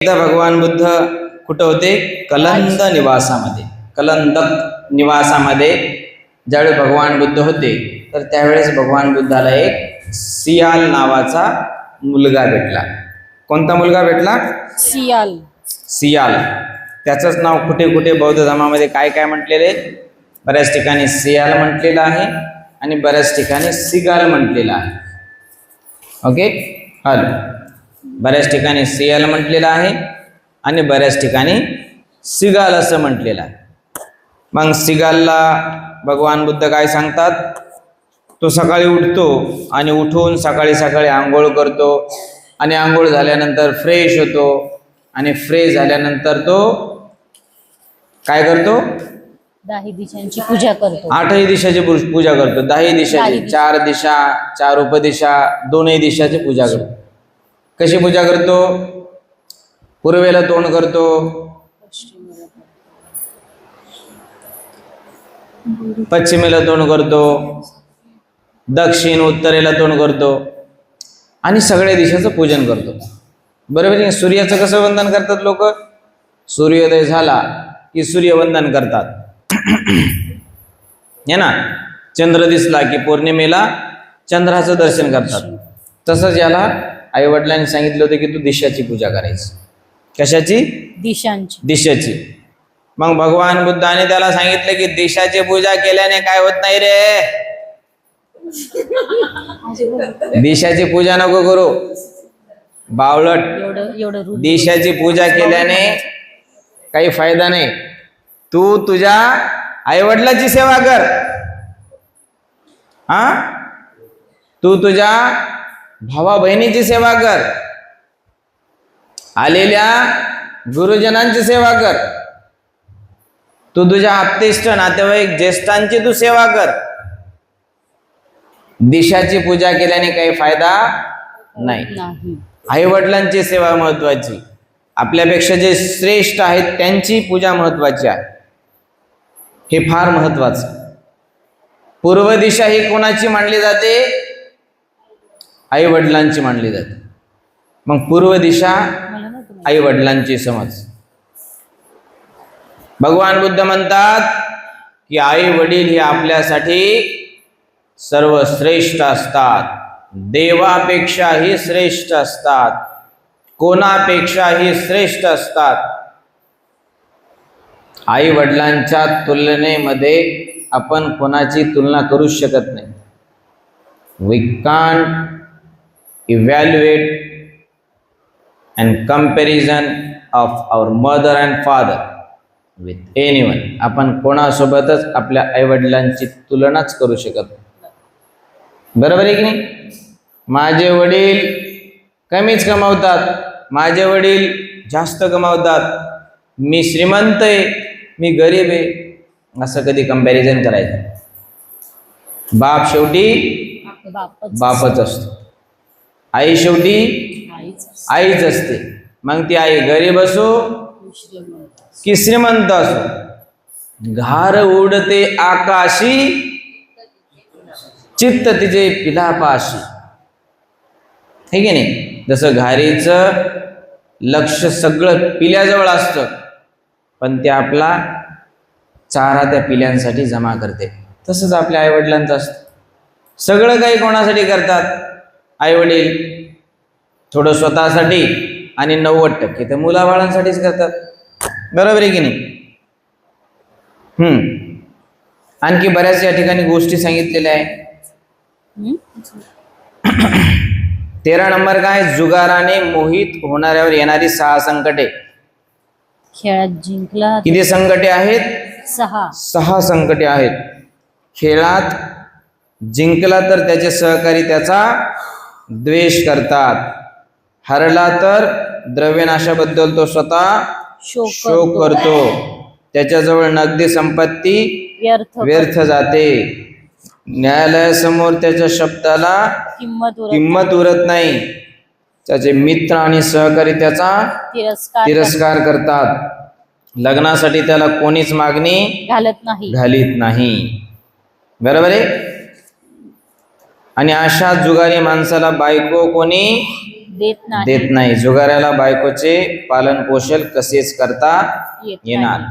एकदा भगवान बुद्ध कुठं होते? कलंद निवासामध्ये. कलंदक निवासामध्ये ज्यावेळी भगवान बुद्ध होते तर त्यावेळेस भगवान बुद्धाला एक सियाल नावाचा मुलगा भेटला. कोणता मुलगा भेटला? सियाल. सियाल. त्याचंच नाव कुठे कुठे बौद्ध धर्मामध्ये काय काय म्हटलेले? बऱ्याच ठिकाणी सियाल म्हटलेलं आहे आणि बऱ्याच ठिकाणी सिगाल म्हटलेलं आहे. ओके, हल बऱ्याच ठिकाणी सियाल म्हटलेलं आहे आणि बऱ्याच ठिकाणी सिगाल असं म्हटलेलं आहे. मग सिगालला भगवान बुद्ध काय सांगतात? तो सकाळी उठतो आणि उठून सकाळी सकाळी आंघोळ करतो आणि आंघोळ झाल्यानंतर फ्रेश होतो आणि फ्रेश झाल्यानंतर तो काय करतो? 10 दिशांची पूजा करतो. 8ही दिशाची पूजा करतो. 10ही दिशाची, 4 दिशा, 4 उपदिशा, 2ही दिशाची पूजा करतो. कशी पूजा करतो? पूर्वेला तोंड करतो, पश्चिमेला तोंड करतो, दक्षिण उत्तरेला तोंड करतो आणि सगळ्या दिशाचं पूजन करतो. बरोबर आहे. सूर्याचं कसं वंदन करतात लोक? सूर्योदय झाला की सूर्यवंदन करतात है ना. चंद्र दिसला की पौर्णिमेला चंद्राचं दर्शन करतात. तसंच याला आई वडिलांनी सांगितलं होतं की तू दिशाची पूजा करायची. कशाची? दिशांची. दिशेची. मग भगवान बुद्धाने त्याला सांगितलं की दिशाची पूजा केल्याने काय होत नाही रे, दिशाची पूजा नको करू बावळट. एवढं दिशाची पूजा केल्याने काही फायदा नाही. तू तुझ्या आईवडिलाची सेवा कर. तू तुझ्या भावा बहिणीची सेवा कर, आलेल्या गुरुजनांची सेवा कर, तू तुझ्या आप्तेष्ट नातेवाईक ज्येष्ठांची तू सेवा कर. दिशाची पूजा केल्याने काही फायदा नाही. आई वडिलांची सेवा महत्वाची. आपल्यापेक्षा जे श्रेष्ठ आहेत त्यांची पूजा महत्वाची आहे. हे फार महत्वाचं. पूर्व दिशा ही कोणाची मानली जाते? आई वडिलांची मानली जाते. मग पूर्व दिशा आई वडिलांची समज. भगवान बुद्ध म्हणतात की आई वडील हे आपल्यासाठी सर्वश्रेष्ठ असतात, देवापेक्षाही श्रेष्ठ असतात, कोणापेक्षाही श्रेष्ठ असतात. आई वडिलांच्या तुलनेमध्ये आपण कोणाची तुलना करू शकत नाही. We can't evaluate and comparison of our mother and father with anyone. आपण कोणासोबतच आपल्या आई वडिलांची तुलनाच करू शकत नाही. बरोबर आहे की नाही? माझे वडील कमीच कमावतात, माझे वडील जास्त कमावतात, मी श्रीमंत आहे, मी गरीब आहे, असं कधी कंपॅरिझन करायचं? बाप शेवटी बापच असतो, आई शेवटी आईच असते. मग ती आई गरीब असो की श्रीमंत असो. घार उडते आकाशी, चित्त तिचे पिलापाशी. हे की नाही? जसं घारीचं लक्ष सगळं पिल्याजवळ असतं पण ते आपला चारा त्या पिल्यांसाठी जमा करते, तसंच आपल्या आईवडिलांचं असतं. सगळं काही कोणासाठी करतात आई वडील? थोडं स्वतःसाठी आणि 90% ते मुलाबाळांसाठीच करतात. बरोबर आहे की नाही? आणखी बऱ्याच या ठिकाणी गोष्टी सांगितलेल्या आहे. 13 नंबर काय? जुगाराने मोहित होणाऱ्यावर येणारी 6 संकटे. खेळात जिंकला. किती संकटे आहेत? 6 संकटे आहेत. खेळात जिंकला तर त्याचे सहकारी त्याचा द्वेष करतात, हरला तर द्रव्यनाशाबद्दल तो स्वतः शोक करतो, त्याच्याजवळ नगदी संपत्ती व्यर्थ जाते, न्यायालयासमोर त्याच्या शब्दाला किंमत उरत नाही, त्याचे मित्र आणि सहकारी त्याचा तिरस्कार करतात, लग्नासाठी त्याला कोणीच मागणी घालीत नाही. बरोबर आहे? आणि अशा जुगारी माणसाला बायको कोणी देत नाही. जुगाऱ्याला बायकोचे पालन पोषण कसेच करता येत येणार.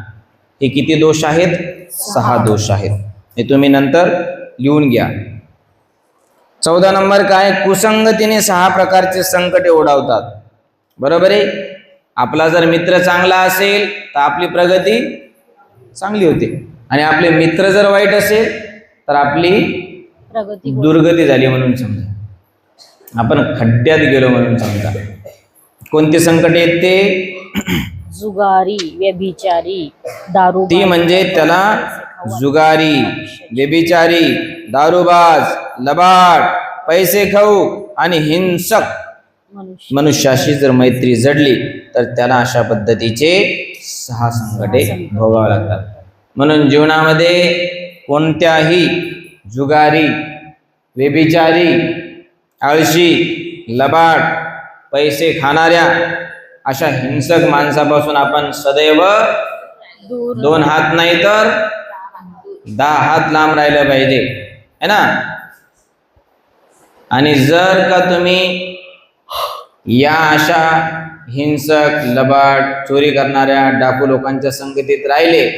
हे किती दोष आहेत? 6 दोष आहेत. हे तुम्ही नंतर लिहून घ्या. 14 नंबर काय? कुसंगतीने 6 प्रकारचे संकटे ओढावतात. बरोबर आहे. आपला जर मित्र चांगला असेल तर आपली प्रगती चांगली होते, आणि आपले मित्र जर वाईट असेल तर आपली प्रगती दुर्गती झाली म्हणून समजा, आपण खड्ड्यात गेलो म्हणून समजा. कोणते संकट आहेत ते? जुगारी, व्यभिचारी, दारू. ती म्हणजे त्याला जुगारी, व्यभिचारी, दारूबाज, लबाड, पैसे खाऊ आणि हिंसक मनुष्याशी जर मैत्री जडली तर त्याला अशा पद्धतीचे 6 संकटे भोगावे लागतात. म्हणून जीवनामध्ये कोणत्याही जुगारी, व्यभिचारी, आळशी, लबाड, पैसे खाणाऱ्या अशा हिंसक माणसापासून आपण सदैव 2 हात नाही तर 10 हात लांब राहिलं पाहिजे, है ना. आणि जर का तुम्ही या अशा हिंसक, लबाड, चोरी करणाऱ्या, डाकू लोकांच्या संगतीत राहिले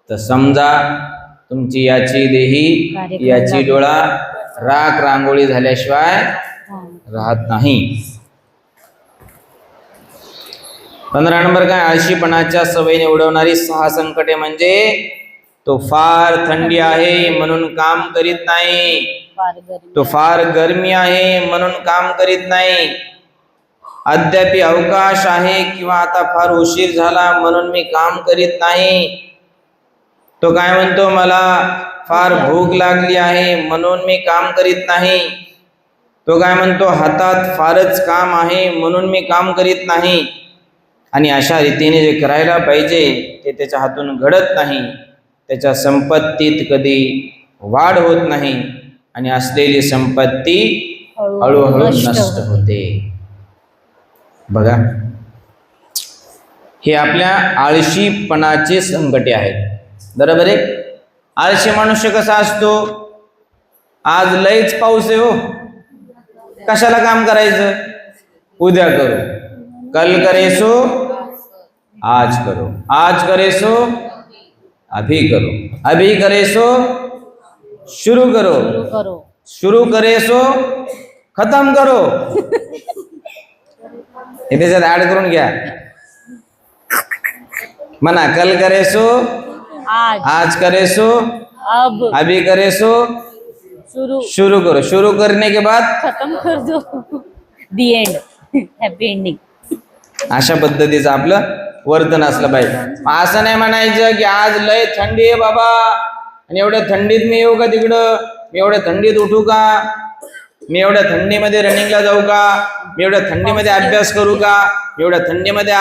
तर समजा तुमची याची देही याची डोळा राख रांगोळी झाल्याशिवाय राहत नाही. 15 नंबर काय? आळशीपणाच्या सवयीने उडवणारी 6 संकटे म्हणजे तो फार थंडी आहे म्हणून काम करीत नाही, तो फार गरमी आहे म्हणून काम करीत नाही, अद्याप अवकाश आहे किंवा आता फार उशीर झाला म्हणून मी काम करीत नाही, तो काय म्हणतो मला फार भूक लागली आहे म्हणून मी काम करीत नाही, तो काय म्हणतो हातात फारच काम आहे म्हणून मी काम करीत नाही. आणि अशा रीतीने जे करायला पाहिजे ते त्याच्या हातून घडत नाही, त्याच्या संपत्तीत कधी वाढ होत नाही आणि असलेली संपत्ती हळूहळू नष्ट होते. बघा, हे आपल्या आळशीपणाचे संकटे आहेत. बरोबर आहे. आळशी मनुष्य कसा असतो? आज लयच पाऊस आहे हो, कशाला काम करायचं, उद्या करू, कल करे सो आज करो, आज करे सो अभी करो, अभी करे सो शुरू करो, शुरू करे सो खत्म करो. हे त्याच्यात ऍड करून घ्या. म्हणा, कल करे सो आज करे सो अभी करे सो शुरू करो, शुरू करने के बाद खत्म कर दो, दी एंड, हॅपी एंडिंग. अशा पद्धतीचं आपलं वर्तन असलं पाहिजे. असं नाही म्हणायचं की आज लय थंडी आहे बाबा आणि एवढ्या थंडीत मी येऊ का तिकडं, मी एवढ्या थंडीत उठू का, मी एवढ्या थंडीमध्ये रनिंगला जाऊ का, मी एवढ्या थंडीमध्ये अभ्यास करू का, मी एवढ्या थंडीमध्ये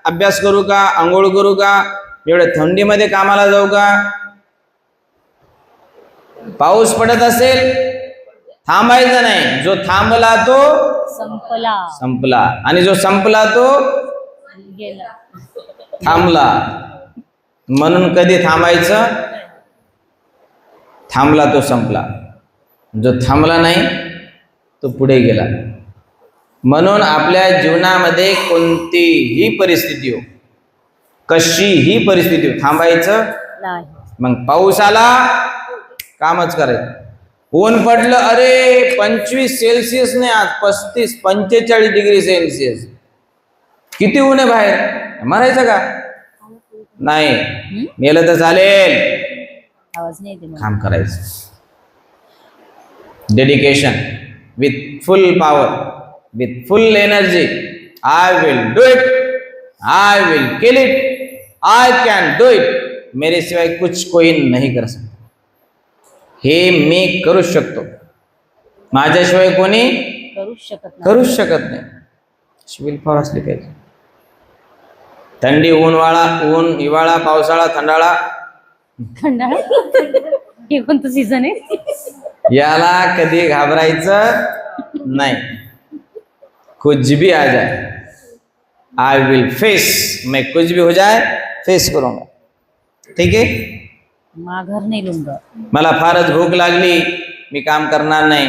अभ्यास करू का, आंघोळ करू का, मी एवढ्या थंडीमध्ये कामाला जाऊ का. पाऊस पडत असेल थांबायचं नाही, जो थांबला तो संपला आणि जो संपला तो गेला. थांबला. म्हणून कधी थांबायचं? थांबला तो संपला, जो थांबला नाही तो पुढे गेला. म्हणून आपल्या जीवनामध्ये कोणतीही परिस्थिती हो, कशीही परिस्थिती हो, थांबायचं नाही. मग पाऊस आला कामच करायचं. ऊन पडलं, अरे 25 सेल्सिअस नाही, आज 35-45 डिग्री सेल्सिअस, किती ऊन आहे बाहेर, मरायचं का नाही, मेलं तर चालेल, आवाज नाही येते. काम करायचं. Dedication, with full power, with full energy. I will do it, I will kill it, I can do it, मेरे सिवाय कुछ कोई नहीं कर सकता. हे मी करू शकतो, माझ्याशिवाय कोणी करूच शकत नाही. विल पॉवर असली पाहिजे. थंडी, ऊन, हिवाळा, पावसाळा, थंडाळा, हे कोणतं सीझन आहे? याला कधी घाबरायचं नाही. कुछ भी आ जाए, आई विल फेस, मैं कुछ भी हो जाए फेस करूंगा. ठीक आहे. माघार नाही लूंगा. मला फारच भूक लागली, मी काम करणार नाही.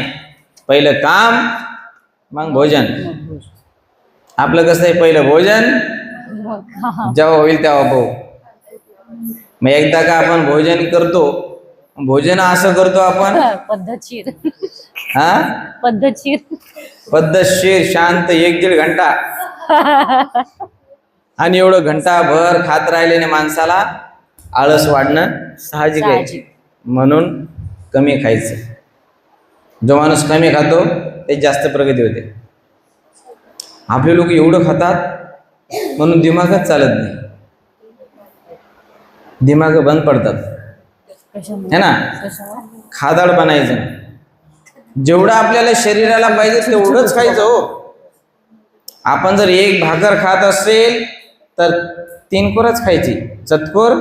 पहिलं काम मग भोजन. आपलं कसं आहे, पहिलं भोजन, मग हा. जेव्हा होईल तेव्हा पाहू. मग एकदा का आपण भोजन करतो, भोजन असं करतो आपण, पद्धतशीर. हा, पद्धतशीर. पद्धतशीर, शांत, 1-1.5 घंटा. आणि एवढं घंटाभर खात राहिल्याने माणसाला आळस वाढणं साहजिक आहे. साहजिक. म्हणून कमी खायचं. जो माणूस कमी खातो ते जास्त प्रगती होते. आपले लोक एवढं खातात म्हणून दिमागच चालत नाही, दिमाग बंद पडतात, कशामुळे? है ना. कशामुळे? खादाड बनायचं. जेवढं आपल्याला शरीराला पाहिजे तेवढंच खायचं हो. आपण जर 1 भाकर खात असेल तर 3 कोरच खायची, चतकोर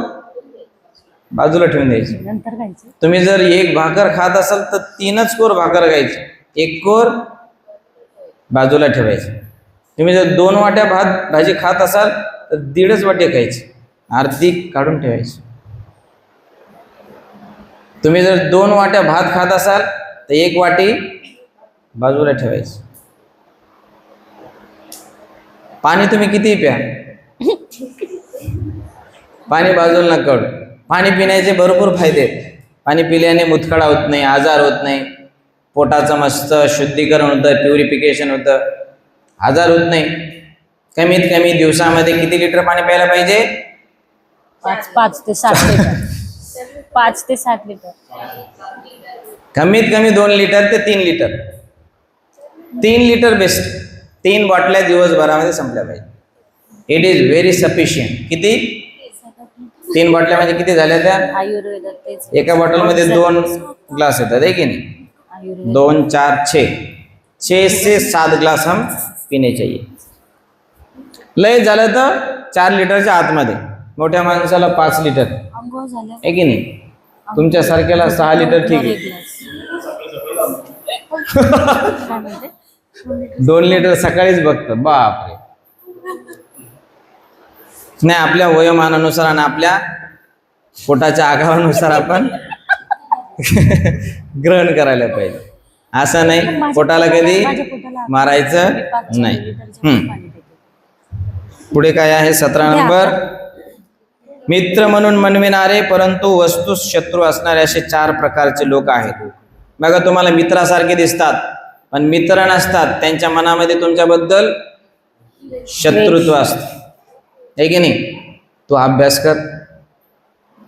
बाजूला ठेवून द्यायची. नंतर खायचं. तुम्ही जर 1 भाकर खात असाल तर 3च कोर भाकर खायची, 1 कोर बाजूला ठेवायची. तुम्ही जर 2 वाट्या भाजी खात असाल तर 1.5 वाटी खायची, अर्धी काढून ठेवायची. तुम्ही जर 2 वाट्या भात खात असाल तर 1 वाटी बाजूला ठेवायची. पाणी तुम्ही किती प्या, पाणी बाजूला नका काढू. पाणी पिण्याचे भरपूर फायदे आहेत. पाणी पिल्याने मुतखडा होत नाही, आजार होत नाही, पोटाचं मस्त शुद्धीकरण होतं, प्युरिफिकेशन होतं, आजार होत नाही. कमीत कमी दिवसामध्ये किती लिटर पाणी प्यायला पाहिजे? 5 ते 7 लिटर. 5 ते 7 लिटर. कमीत कमी 2 लिटर ते 3 लिटर. 3 litre best. 3 बॉटल्या दिवसभरामध्ये संपल्या पाहिजे. It is very sufficient. किती? 3 बॉटल्या म्हणजे किती झाल्या त्या? आयुर्वेदात तेच. एका बॉटलमध्ये 2 ग्लास येतात, आहे की नाही? आयुर्वेद. 2, 4, 6 से 7 ग्लास हम पीने चाहिए. लय झालं तर 4 लिटरच्या आतमध्ये. मोठ्या माणसाला 5 लिटर, अंघोळ झालं. आहे की नाही? तुमच्या सारख्याला 6 लिटर ठीक आहे. 2 लिटर सकाळीच बघतं, बापरे. नाही, आपल्या वयोमानानुसार आणि आपल्या पोटाच्या आकारानुसार आपण ग्रहण करायला पाहिजे. असं नाही पोटाला कधी मारायचं नाही. पुढे काय आहे? 17 नंबर. मित्र म्हणून मनविणारे परंतु वस्तू शत्रू असणारे असे 4 प्रकारचे लोक आहेत. बघा, तुम्हाला मित्रासारखे दिसतात पण मित्र नसतात. त्यांच्या मनामध्ये तुमच्याबद्दल शत्रुत्व असतं, आहे की नाही? तू अभ्यास कर,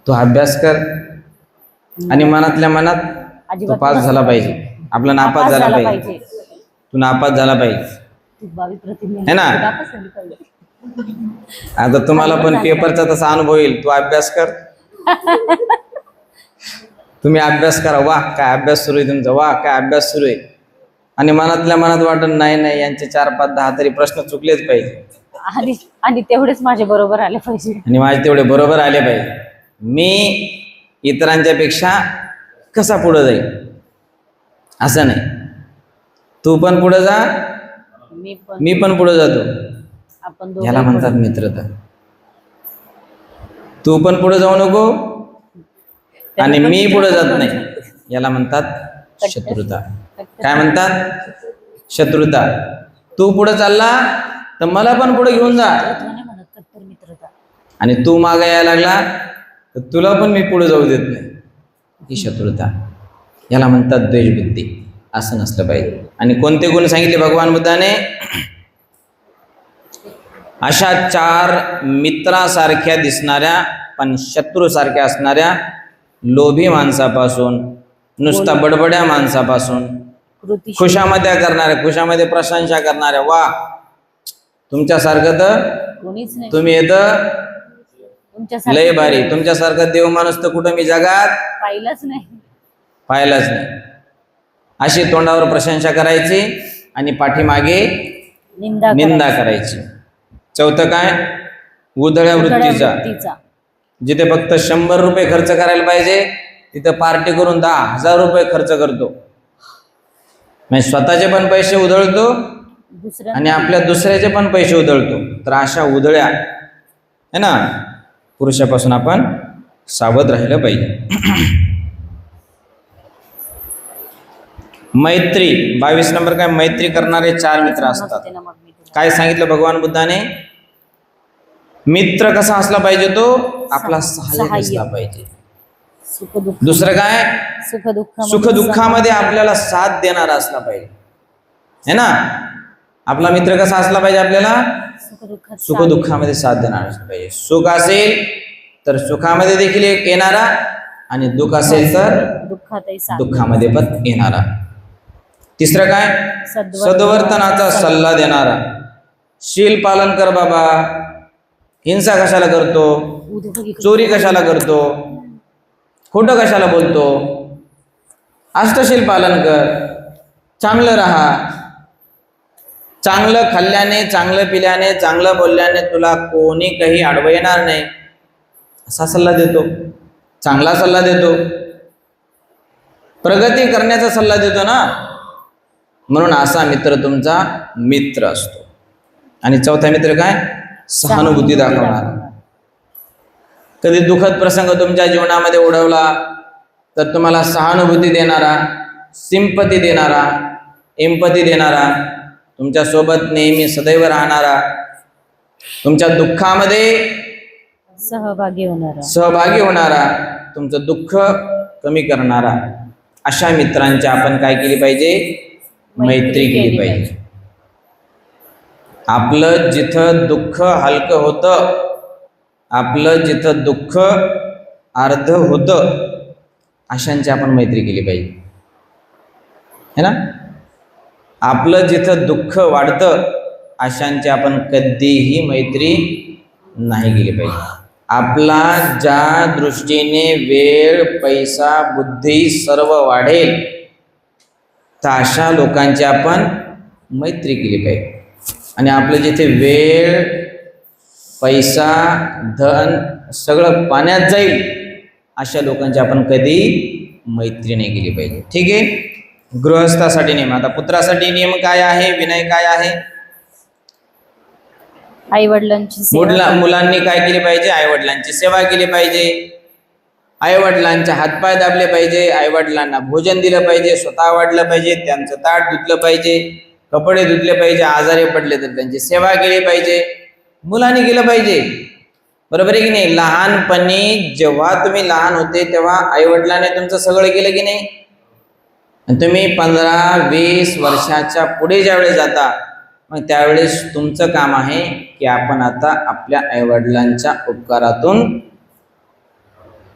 तू अभ्यास कर, आणि मनातल्या मनात तू पास झाला पाहिजे, आपला नापास झाला पाहिजे, तू नापास झाला पाहिजे, है ना. आता तुम्हाला पण पेपरचा तसा अनुभव येईल. तू अभ्यास कर, तुम्ही अभ्यास करा, वाह काय अभ्यास सुरू आहे तुमचा, वाह काय अभ्यास सुरू आहे, आणि मनातल्या मनात वाटत नाही यांचे 4, 5, 10 तरी प्रश्न चुकलेच पाहिजे, आणि तेवढेच माझे बरोबर आले पाहिजे, आणि माझे तेवढे बरोबर आले पाहिजे. मी इतरांच्या पेक्षा कसा पुढे जाईल असं नाही. तू पण पुढे जा, मी पण पुढे जातो, आपण याला म्हणतात मित्रता. तू पण पुढे जाऊ नको आणि मी पुढे जात नाही, याला म्हणतात शत्रुता. काय म्हणतात? शत्रुता. तू पुढे चालला तर मला पण पुढे घेऊन जा, आणि तू मागे यायला लागला तर तुला पण मी पुढे जाऊ देत नाही, ही शत्रुता. याला म्हणतात द्वेषबुद्धी. असं नसलं पाहिजे. आणि कोणते गुण सांगितले भगवान बुद्धाने? अशा 4 मित्रासारख्या दिसणाऱ्या पण शत्रूसारख्या असणाऱ्या लोभी माणसापासून, नुसता बडबड्या माणसापासून, खुशामत्या करणाऱ्या, खुशामध्ये प्रशंसा करणाऱ्या, वा तुमच्यासारखं तर तुम्ही येतं लय भारी, तुमच्यासारखं देव माणूस तर कुठं मी जगात पाहिलाच नाही. अशी तोंडावर प्रशंसा करायची आणि पाठीमागे निंदा करायची. 4थं काय? उधळ्या वृत्तीचा. जिथे फक्त 100 रुपये खर्च करायला पाहिजे तिथं पार्टी करून 10,000 रुपये खर्च करतो. म्हणजे स्वतःचे पण पैसे उधळतो आणि आपल्या दुसऱ्याचे पण पैसे उधळतो. तर अशा उधळ्या है ना पुरुषापासून आपण सावध राहिलं पाहिजे. मैत्री. 22 नंबर काय? मैत्री करणारे 4 मित्र असतात. काय सांगितलं भगवान बुद्धाने? मित्र कसा असला पाहिजे? तो आपला सहाय्यक असला पाहिजे. सुखदुःख दुसरं काय? सुखदुःख सुखदुःखामध्ये आपल्याला साथ देणारा असला पाहिजे, है ना. आपला मित्र कसा असला पाहिजे? आपल्याला सुखदुःखात सुखदुःखामध्ये साथ देणारा असला पाहिजे. सुख असेल तर सुखामध्ये देखील एक येणारा, आणि दुःख असेल तर दुःखातही साथ दुःखामध्ये पण येणारा. तिसरं काय? सद्वर्तनाचा सल्ला देणारा. शील पालन कर बाबा, हिंसा कशाला करतो, चोरी कशाला करतो, खोटं कशाला बोलतो, अष्टशील पालन कर, चांगलं राहा. चांगलं खाल्ल्याने, चांगलं पिल्याने, चांगलं बोलल्याने तुला कोणी काही अडवं येणार नाही, असा सल्ला देतो. चांगला सल्ला देतो, प्रगती करण्याचा सल्ला देतो ना. म्हणून असा मित्र तुमचा मित्र असतो. आणि चौथा मित्र काय? सहानुभूती दाखवणारा. कधी दुःखद प्रसंग तुमच्या जीवनामध्ये ओढवला तर तुम्हाला सहानुभूती देणारा, सिंपती देणारा, एम्पथी देणारा, तुमच्या सोबत नेहमी सदैव राहणारा, तुमच्या दुःखामध्ये सहभागी होणारा, तुमचं दुःख कमी करणारा, अशा मित्रांची आपण काय केली पाहिजे? मैत्री केली पाहिजे. आपलं जिथं दुःख हलकं होतं, आपलं जिथं दुःख अर्ध होतं, अशांची आपण मैत्री केली पाहिजे, है ना. आपलं जिथं दुःख वाढतं, अशांची आपण कधीही मैत्री नाही केली पाहिजे. आपला ज्या दृष्टीने वेळ, पैसा, बुद्धी सर्व वाढेल, तर अशा लोकांची आपण मैत्री केली पाहिजे. आणि आपलं जिथे वेळ, पैसा, धन सगळं पाण्यात जाईल, अशा लोकांची आपण कधी मैत्री नाही केली पाहिजे. ठीक आहे. गृहस्थासाठी नियम. आता पुत्रासाठी नियम काय आहे? विनय काय आहे? आई वडिलांची मुलांनी काय केली पाहिजे? आई वडिलांची सेवा केली पाहिजे. आई वडिलांचे हातपाय दाबले पाहिजे. आई वडिलांना भोजन दिलं पाहिजे. स्वतः वाढलं पाहिजे. त्यांचं ताट धुतलं पाहिजे. कपडे धुतले पाहिजे. आजारी पडले तर त्यांची सेवा केली पाहिजे. मुलांनी केलं पाहिजे. बरोबर आहे की नाही? लहानपणी जेव्हा तुम्ही लहान होते तेव्हा आई वडिलांनी तुमचं सगळं केलं की नाही? तुम्ही 15-20 वर्षाच्या पुढे ज्यावेळेस जाता, मग त्यावेळेस तुमचं काम आहे की आपण आता आपल्या आईवडिलांच्या उपकारातून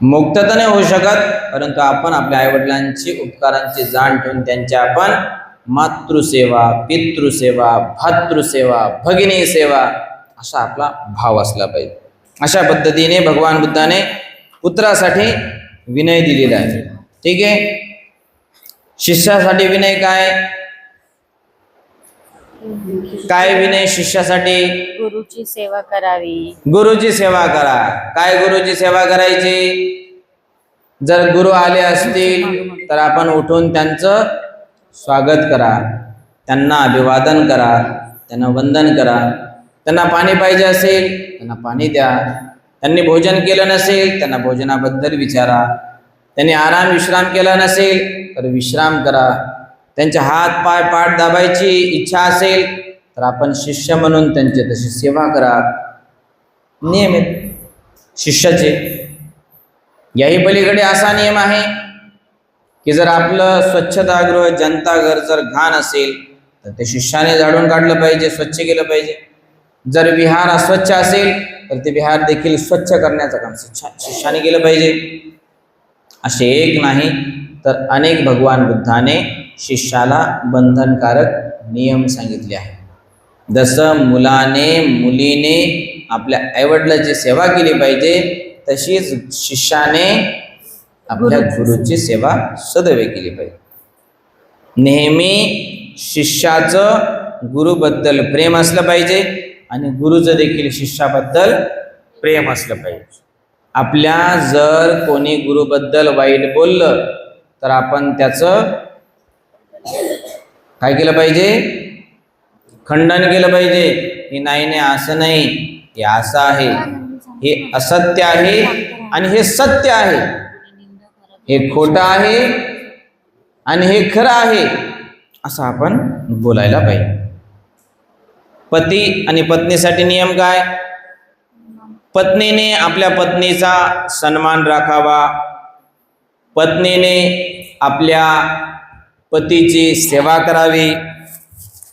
मुक्त तर नाही होऊ शकत, परंतु आपण आपल्या आईवडिलांची उपकारांची जाण ठेवून त्यांची आपण मातृसेवा, पितृसेवा, भातृसेवा, भगिनी सेवा असा आपला भाव असला पाहिजे. अशा पद्धतीने भगवान बुद्धाने पुत्रासाठी विनय दिलेला आहे. ठीक आहे. शिष्यासाठी विनय काय? काय विनय शिष्यासाठी? गुरुची सेवा करावी. गुरुची सेवा करा. काय गुरुची सेवा करायची? जर गुरु आले असतील तर आपण उठून त्यांचं स्वागत करा, त्यांना अभिवादन करा, त्यांना वंदन करा. त्यांना पाणी पाहिजे असेल त्यांना पाणी द्या. त्यांनी भोजन केलं नसेल त्यांना भोजनाबद्दल विचारा. त्यांनी आराम विश्राम केला नसेल तर विश्राम करा. त्यांचे हात पाय पाठ दाबायची इच्छा असेल तर आपण शिष्य म्हणून त्यांची तशी सेवा करा. नियमित शिष्याचे. याही पलीकडे असा नियम आहे की जर आपलं स्वच्छतागृह, जनताघर जर घाण असेल तर ते शिष्याने झाडून काढलं पाहिजे, स्वच्छ केलं पाहिजे. जर विहार अस्वच्छ असेल तर ते विहार देखील स्वच्छ करण्याचं काम शिष्याने केलं पाहिजे. असे एक नाही तर अनेक भगवान बुद्धाने शिष्याला बंधनकारक नियम सांगितले आहे. जसं मुलाने, मुलीने आपल्या आईवडिलांची सेवा केली पाहिजे, तशीच शिष्याने आपल्या गुरुची सेवा सदैव केली पाहिजे. नेहमी शिष्याचं गुरुबद्दल प्रेम असलं पाहिजे आणि गुरुचं देखील शिष्याबद्दल प्रेम असलं पाहिजे. आपल्या जर कोणी गुरुबद्दल वाईट बोललं तर आपण त्याचं काय केलं पाहिजे? खंडन केलं पाहिजे. हे नाही असं नाही, हे असं आहे, हे असत्य आहे आणि हे सत्य आहे, हे खोटं आहे आणि हे खरं आहे, असं आपण बोलायला पाहिजे. पती आणि पत्नीसाठी नियम काय? पत्नीने आपल्या पत्नीचा सन्मान राखावा, पत्नीने आपल्या पतीची सेवा करावी,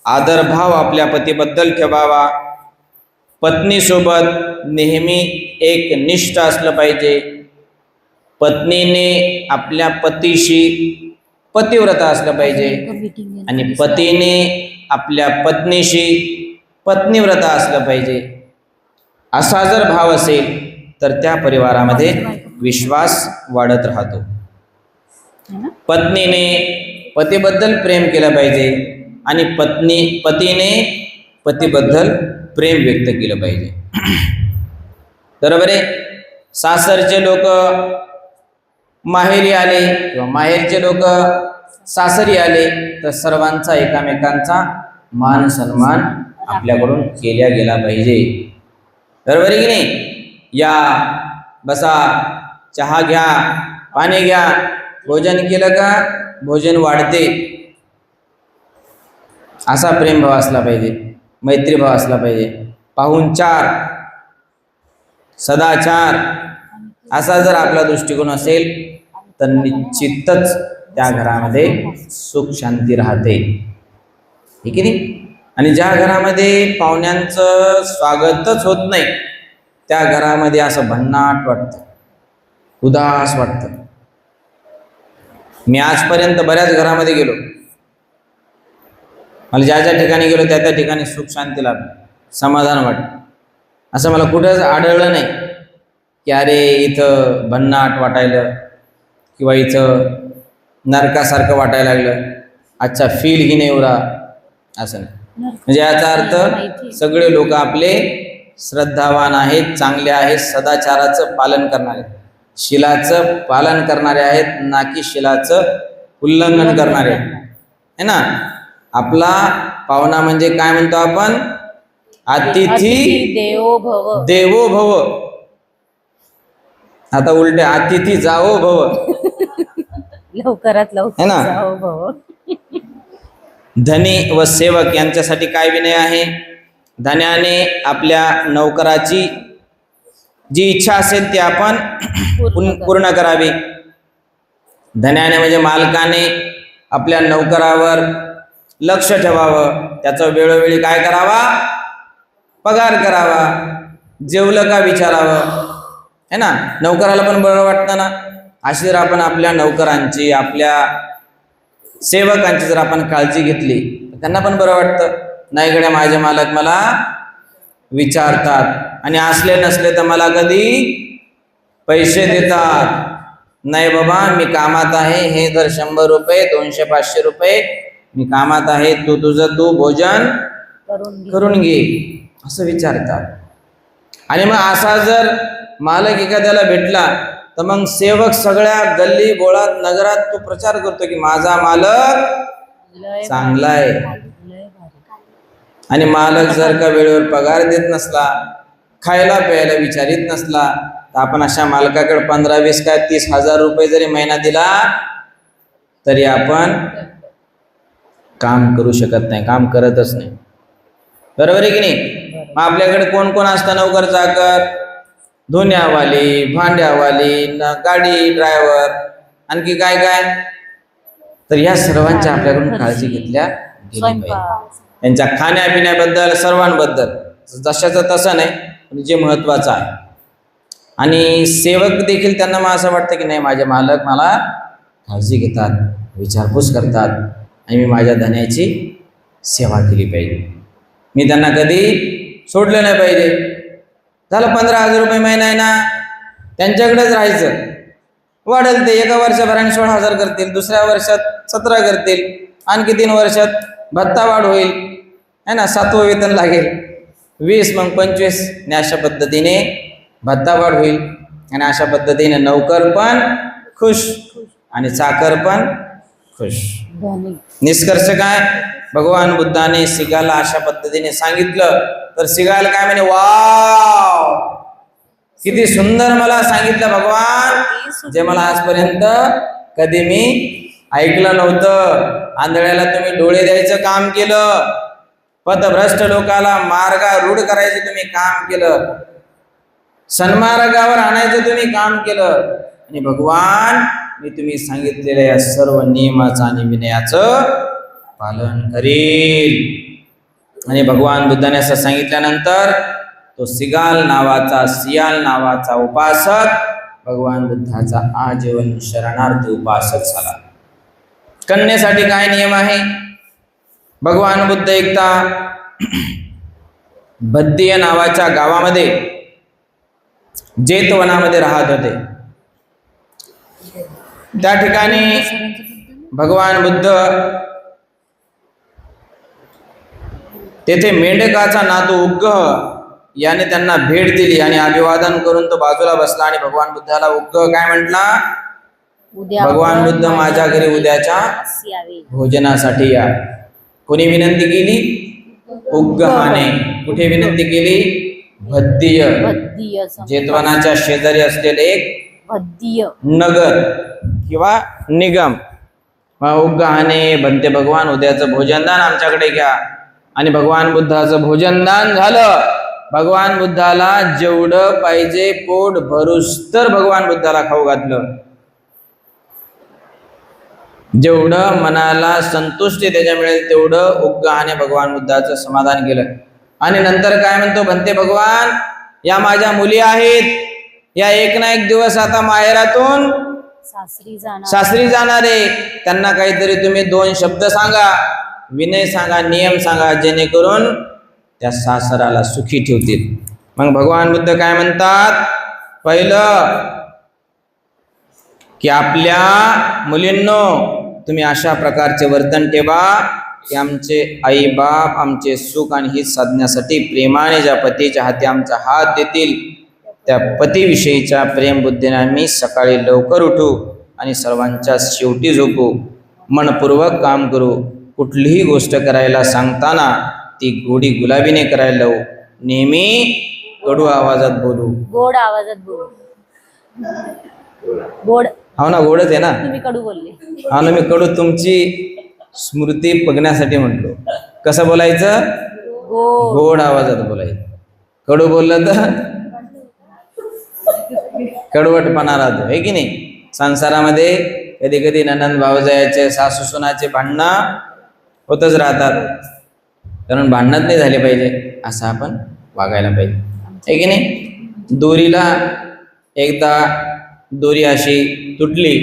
आदरभाव आपल्या पतीबद्दल ठेवावा, पत्नीसोबत नेहमी एक निष्ठ असलं पाहिजे, पत्नीने आपल्या पतीशी पतिव्रता असलं पाहिजे आणि पतीने आपल्या पत्नीशी पत्नीव्रता असलं पाहिजे. असा जर भाव असेल तर त्या परिवारामध्ये विश्वास वाढत राहतो. पत्नीने पतीबद्दल प्रेम केलं पाहिजे आणि पतीने पतीबद्दल प्रेम व्यक्त केलं पाहिजे. बरोबर आहे. सासरचे लोक माहेरी आले किंवा माहेरचे लोक सासरी आले तर सर्वांचा एकामेकांचा मान सन्मान आपल्याकडून केला गेला पाहिजे. बरोबर आहे की नाही? या बसा, चहा घ्या, पाणी घ्या, भोजन केलं का भोजन वाढते, असा प्रेमभाव असला पाहिजे, मैत्रीभाव असला पाहिजे. पाहुणचार, सदाचार असा जर आपला दृष्टिकोन असेल तर निश्चितच त्या घरामध्ये सुख शांती राहते, ठीक आहे नाही? आणि ज्या घरामध्ये पाहुण्यांचं स्वागतच होत नाही त्या घरामध्ये असं भन्नाट वाटतं, उदास वाटतं. मी आजपर्यंत बऱ्याच घरामध्ये गेलो, मला ज्या ज्या ठिकाणी गेलो त्या त्या ठिकाणी सुख शांती लाभली, समाधान वाटलं. असं मला कुठंच आढळलं नाही की अरे इथं भन्नाट वाटायलं किंवा इथं नरकासारखं वाटायला लागलं, अच्छा फील ही नाही उरा, असं नाही. म्हणजे याचा अर्थ सगळे लोक आपले श्रद्धावान आहेत, चांगले आहेत, सदाचाराचं पालन करणारे, शिलाचं पालन करणारे आहेत, ना की शिलाचं उल्लंघन करणारे आहे ना. आपला पाहुणा म्हणजे काय म्हणतो आपण? अतिथी देवो भव. देवो भव. आता उलटे अतिथी जावो भव लवकरात लवकर है ना? जावो भव. धनी व सेवक यांच्यासाठी काय विनय आहे? धन्याने आपल्या नौकराची जी इच्छा असेल ती आपण पूर्ण करावी. धन्याने म्हणजे मालकाने आपल्या नौकरावर लक्ष ठेवावं, त्याचं वेळोवेळी काय करावा? पगार करावा, जेवलं का विचारावं है ना. नौकराला पण बरं वाटतं ना. अशी जर आपण आपल्या नौकरांची, आपल्या सेवकांची जर आपण काळजी घेतली त्यांना पण बरं वाटतं. नाही गड्या माझे मालक मला विचारतात आणि असले नसले तर मला कधी पैसे देतात. नाही बाबा मी कामात आहे, हे जर 100 रुपये 200-500 रुपये मी कामात आहे, तू भोजन करून घे असं विचारतात. आणि मग असा जर मालक एखाद्याला भेटला तर मग सेवक सगळ्या गल्ली बोळात नगरात तो प्रचार करतो की माझा मालक चांगला आहे. आणि मालक जर का वेळेवर पगार देत नसला, खायला प्यायला विचारित नसला तर आपण अशा मालकाकडे 15-20 काय 30,000 रुपये जरी महिना दिला तरी आपण काम करू शकत नाही, काम करतच नाही. बरोबर आहे की नाही? मग आपल्याकडे कोण कोण असतं नोकर चाकर? धुण्यावाली, भांड्यावाली, गाडी ड्रायव्हर, आणखी काय काय. तर या सर्वांची आपल्याकडून काळजी घेतल्या गेली पाहिजे. त्यांच्या खाण्यापिण्याबद्दल सर्वांबद्दल जशाचं तसं नाही, पण जे महत्वाचं आहे. आणि सेवक देखील त्यांना मग असं वाटतं की नाही माझे मालक मला काळजी घेतात, विचारपूस करतात आणि मी माझ्या धन्याची सेवा केली पाहिजे, मी त्यांना कधी सोडलं नाही पाहिजे. झालं 15,000 रुपये महिना आहे ना, त्यांच्याकडेच राहायचं. वाढेल ते एका वर्षभराने 16,000 करतील, दुसऱ्या वर्षात 17 करतील, आणखी 3 वर्षात भत्ता वाढ होईल है ना, 7वं वेतन लागेल, 20 मग 25 आणि अशा पद्धतीने भत्ता वाढ होईल. आणि अशा पद्धतीने नौकर पण खुश आणि चाकर पण खुश. निष्कर्ष काय? भगवान बुद्धाने सिगाला अशा पद्धतीने सांगितलं तर सिगाला काय म्हणे, वाव किती सुंदर मला सांगितलं भगवान, जे मला आजपर्यंत कधी मी ऐकलं नव्हतं. आंधळ्याला तुम्ही डोळे द्यायचं काम केलं, पथभ्रष्ट लोकाला मार्गारूढ करायचं तुम्ही काम केलं, सन्मार्गावर आणायचं तुम्ही काम केलं, आणि भगवान मी तुम्ही सांगितलेल्या या सर्व नियमाचं आणि विनयाचं पालन करेल. आणि भगवान बुद्धाने असं सांगितल्यानंतर तो सियाल नावाचा उपासक भगवान बुद्धाचा आजीवन शरणार्थी उपासक झाला. कन्येसाठी काय नियम आहे? भगवान बुद्ध एकदा बद्दीय नावाच्या गावामध्ये जेतवनामध्ये राहत होते. त्या ठिकाणी भगवान बुद्ध तेथे मेंढकाचा नातू उग्गह याने त्यांना भेट दिली आणि अभिवादन करून तो बाजूला बसला आणि भगवान बुद्धाला उग्गह काय म्हटला? भगवान बुद्ध माझ्या घरी उद्याच्या भोजनासाठी या. कोणी विनंती केली? उग्गहाने. कुठे विनंती केली? बद्दीय जेतवनाच्या शेजारी असलेले एक नगर किंवा निगम. उग्गहाने बनते भगवान उद्याचं भोजनदान आमच्याकडे घ्या. आणि भगवान बुद्धाचं भोजनदान झालं. भगवान बुद्धाला जेवढं पाहिजे पोट भरूस तर भगवान बुद्धाला खाऊ घातलं. जेवढं मनाला संतुष्टी त्याच्या मिळेल तेवढं उग्गहाने भगवान बुद्धाचं समाधान केलं. आणि नंतर काय म्हणतो? म्हणते भगवान या माझ्या मुली आहेत, या एक ना एक दिवस आता माहेरातून सासरी जाणार आहे. त्यांना काहीतरी तुम्ही 2 शब्द सांगा, विनय सांगा, नियम सांगा, जेणेकरून त्या सासराला सुखी ठेवतील. मग भगवान बुद्ध काय म्हणतात? पहिलं की आपल्या मुलींनो तुम्ही अशा प्रकारचे वर्तन ठेवा की आमचे आई बाप आमचे सुख आणि हित साधण्यासाठी प्रेमाने ज्या पतीच्या हाती आमचा हात देतील त्या पतीविषयीच्या प्रेमबुद्धीने आम्ही सकाळी लवकर उठू आणि सर्वांच्या शेवटी झोपू, मनपूर्वक काम करू, कुठलीही गोष्ट करायला सांगताना ती गोडी गुलाबीने करायला लावू, नेहमी कडू आवाजात बोलू, गोड आवाजात बोलू. गोड हो ना, गोडच आहे ना. तुम्ही कडू बोलले. हा ना, मी कडू तुमची स्मृती बघण्यासाठी म्हटलो. कसं बोलायचं? गोड आवाजात बोलायचं. कडू बोललं तर कडवटपणा राहतो, आहे की नाही. संसारामध्ये कधी कधी ननंद भावजायाचे सासू सुनाचे भांडणं होतच राहतात, कारण भांडणच नाही झाले पाहिजे असं आपण वागायला पाहिजे, आहे की नाही. दोरीला एकदा दोरी अशी तुटली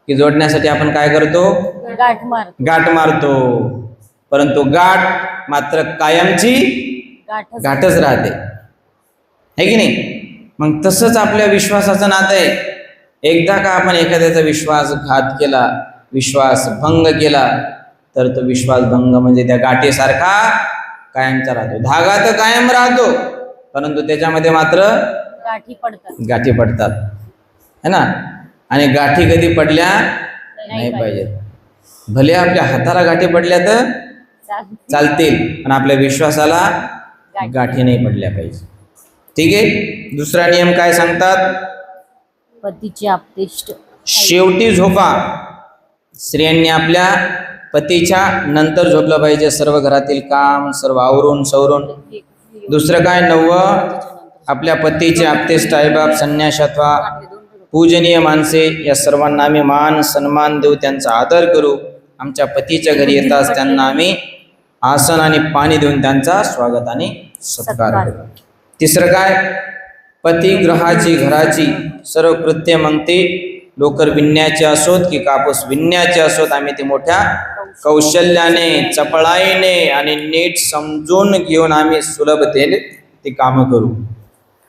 की जोडण्यासाठी आपण काय करतो? गाठ मारतो. परंतु गाठ मात्र कायमची गाठच राहते, आहे की नाही. मग तसंच आपल्या विश्वासाचं नातं आहे. एकदा का आपण एखाद्याचा विश्वासघात केला, विश्वास भंग केला, तर तो विश्वास भंग म्हणजे त्या गाठीसारखा कायमचा राहतो. धागा तर कायम राहतो, परंतु त्याच्यामध्ये मात्र गाठी पडतात, है ना. आणि गाठी कधी पडल्या नाही पाहिजेत. भले आपल्या हाताला गाठी पडल्या तर चालतील, पण आपल्या विश्वासाला गाठी नाही पडल्या पाहिजे. ठीक आहे. दुसरा नियम काय सांगतात? पतीचे आपतेष्ट शेवटी झोपा. स्त्रियांनी आपल्या पतीच्या नंतर झोपलं पाहिजे, सर्व घरातील काम सर्व आवरून सवरून. दुसरं काय? 9 आपल्या पतीचे आपतेष्ट आईबाप संन्यास अथवा पूजनीय माणसे या सर्वांना आम्ही मान सन्मान देऊ, त्यांचा आदर करू. आमच्या पतीच्या घरी येताच त्यांना आम्ही आसन आणि पाणी देऊन त्यांचा स्वागत आणि सत्कार करू. तिसरं काय? पती ग्रहाची घराची सर्व कृत्य मग ते लोकर विणण्याचे असोत की कापूस विणण्याचे असोत, आम्ही ते मोठ्या कौशल्याने चपळाईने आणि नीट समजून घेऊन आम्ही सुलभतेने ती कामं करू.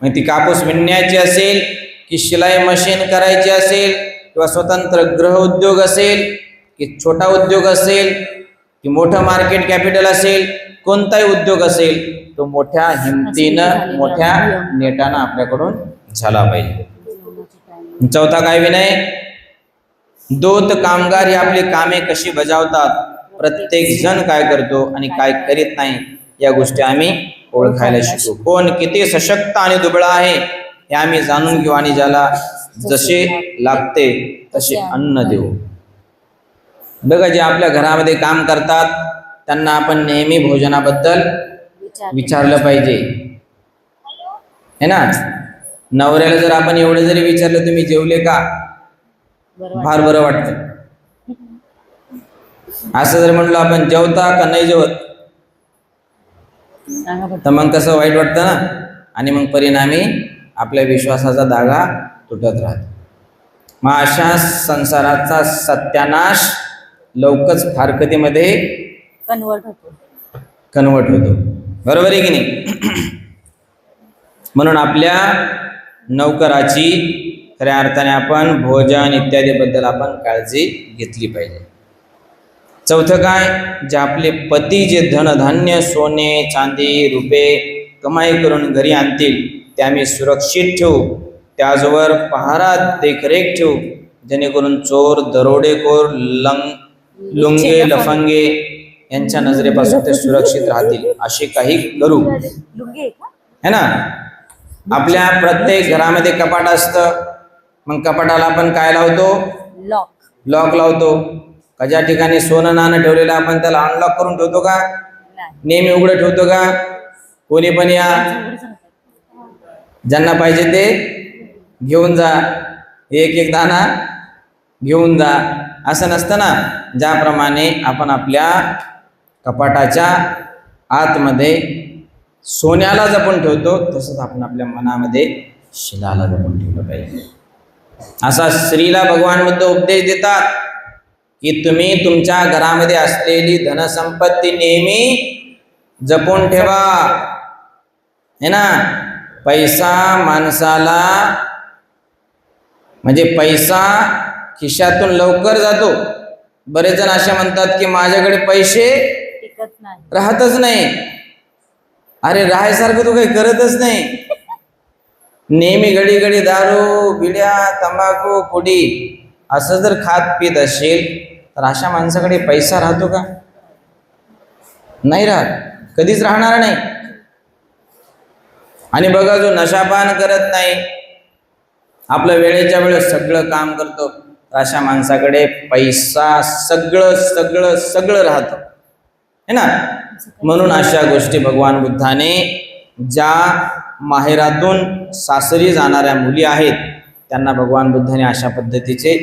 मग ती कापूस विणण्याची असेल की शिलाई मशीन करायची असेल किंवा स्वतंत्र गृह उद्योग असेल की छोटा उद्योग असेल की मोठं मार्केट कॅपिटल असेल, कोणताही उद्योग असेल तो मोठ्या हिमतीनं मोठ्या नेटानं आपल्याकडून झाला पाहिजे. चौथा काय विनय? दूत कामगार ही आपली कामे कशी बजावतात, प्रत्येक जण काय करतो आणि काय करीत नाही या गोष्टी आम्ही ओळखायला शिकू. कोण किती सशक्त आणि दुबळा आहे हे आम्ही जाणून घेऊ आणि ज्याला जसे लागते तसे अन्न देऊ. बघा, जे आपल्या घरामध्ये काम करतात त्यांना आपण नेहमी भोजनाबद्दल विचारलं पाहिजे, है ना. नवऱ्याला जर आपण एवढं जरी विचारलं तुम्ही जेवले का, फार बरं वाटतं. असं जर म्हणलं आपण जेवता का नाही जेवत, तर मग कसं वाईट वाटतं ना, आणि मग परिणामी आपल्या विश्वासाचा धागा तुटत राहतो. मग अशा संसाराचा सत्यानाश लवकरच फारकतीमध्ये कन्वर्ट होतो. बरोबर आहे की नाही. म्हणून आपल्या नौकराची खऱ्या अर्थाने आपण भोजन इत्यादी बद्दल आपण काळजी घेतली पाहिजे. चौथं काय, जे आपले पती जे धनधान्य सोने चांदी रुपये कमाई करून घरी आणतील ते आम्ही सुरक्षित ठेवू, त्याचवर पहारा देखरेख ठेवू, जेणेकरून चोर दरोडेखोर लुंगे लफंगे यांच्या नजरेपासून ते सुरक्षित राहतील, असे काही करू, है ना. आपल्या प्रत्येक घरामध्ये कपाट असतं, मग कपाटाला आपण काय लावतो, लॉक लावतो. का ज्या ठिकाणी सोनं नाणं ठेवलेलं आपण त्याला अनलॉक करून ठेवतो का, नेहमी उघडं ठेवतो का. कोणी पण या, ज्यांना पाहिजे ते घेऊन जा, एक एक दाना घेऊन जा, असं नसतं ना. ज्याप्रमाणे आपण आपल्या कपाटाच्या आतमध्ये सोन्याला जपून ठेवतो, तसंच आपण आपल्या मनामध्ये शिलाला जपून ठेवलं पाहिजे. असा स्त्रीला भगवान बुद्ध उपदेश देतात की तुम्ही तुमच्या घरामध्ये असलेली धनसंपत्ती नेहमी जपून ठेवा, है ना. पैसा माणसाला, म्हणजे पैसा खिशातून लवकर जातो. बरेच जण असे म्हणतात की माझ्याकडे पैसे राहतच नाही. अरे राहायसारखं तू काही करतच नाही. नेहमी घडी घडी दारू बिड्या तंबाखू पुडी असं जर खात पित असेल तर अशा माणसाकडे पैसा राहतो का, नाही राहत, कधीच राहणार नाही. आणि बघा, जो नशापान करत नाही, आपलं वेळेच्या वेळेस सगळं काम करतो, अशा माणसाकडे पैसा सगळं सगळं सगळं राहतं, है ना. म्हणून अशा गोष्टी भगवान बुद्धाने ज्या माहेरातून सासरी जाणाऱ्या मुली आहेत त्यांना भगवान बुद्धाने अशा पद्धतीचे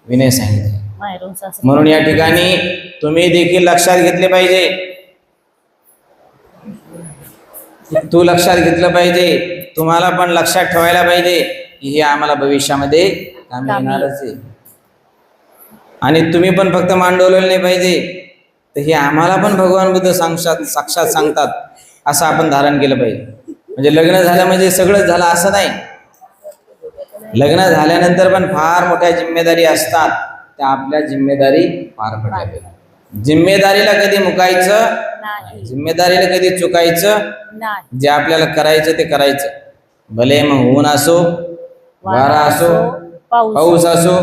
विनय सांगितले. म्हणून या ठिकाणी तुम्ही देखील लक्षात घेतले पाहिजे, तू लक्षात घेतलं पाहिजे, तुम्हाला पण लक्षात ठेवायला पाहिजे की हे आम्हाला भविष्यामध्ये कामी येणारच आहे. आणि तुम्ही पण फक्त मान डोलवले नाही पाहिजे, तर हे आम्हाला पण भगवान बुद्ध साक्षात सांगतात असं आपण धारण केलं पाहिजे. म्हणजे लग्न झालं म्हणजे सगळंच झालं असं नाही. लग्न झाल्यानंतर पण फार मोठ्या जिम्मेदारी असतात, त्या आपल्या जिम्मेदारी पार पडल्या पाहिजे. जिम्मेदारीला कधी मुकायचं नाही, जिम्मेदारीला कधी चुकायचं नाही. जे आपल्याला करायचं ते करायचं, भले मग ऊन असो, वारा असो, पाऊस असो,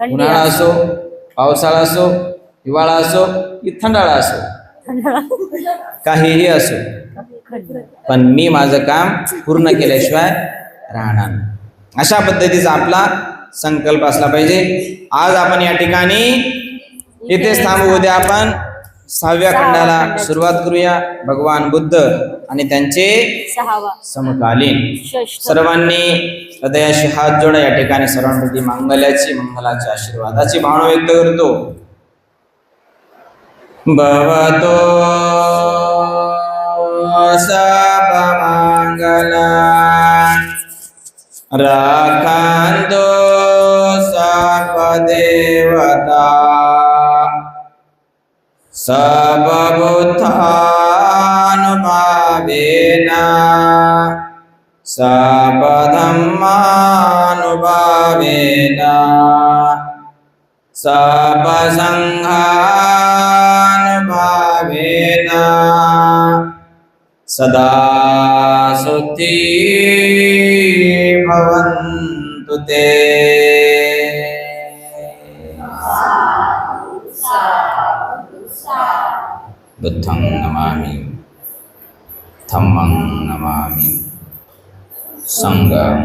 उन्हाळा असो, पावसाळा असो, हिवाळा असो की थंडाळा असो, काहीही असो, पण मी माझं काम पूर्ण केल्याशिवाय राहणार नाही. अशा पद्धतीचा आपला संकल्प असला पाहिजे. आज आपण या ठिकाणी इथेच थांबू. उद्या आपण 6व्या खंडाला सुरुवात करूया. भगवान बुद्ध आणि त्यांचे समकालीन. सर्वांनी हृदयाशी हात जोडा. या ठिकाणी सर्वांप्रती मंगलाची मंगलाच्या आशीर्वादाची भावना व्यक्त करतो. भवतो सर्वमंगला राखांतो सर्वदेवता सर्वभूतानुभावेन सर्वधम्मानुभावेन सर्वसंघानुभावेन सदा सुखी भवन्तु ते. बुद्धं नमामि, धम्मं नमामि, संघं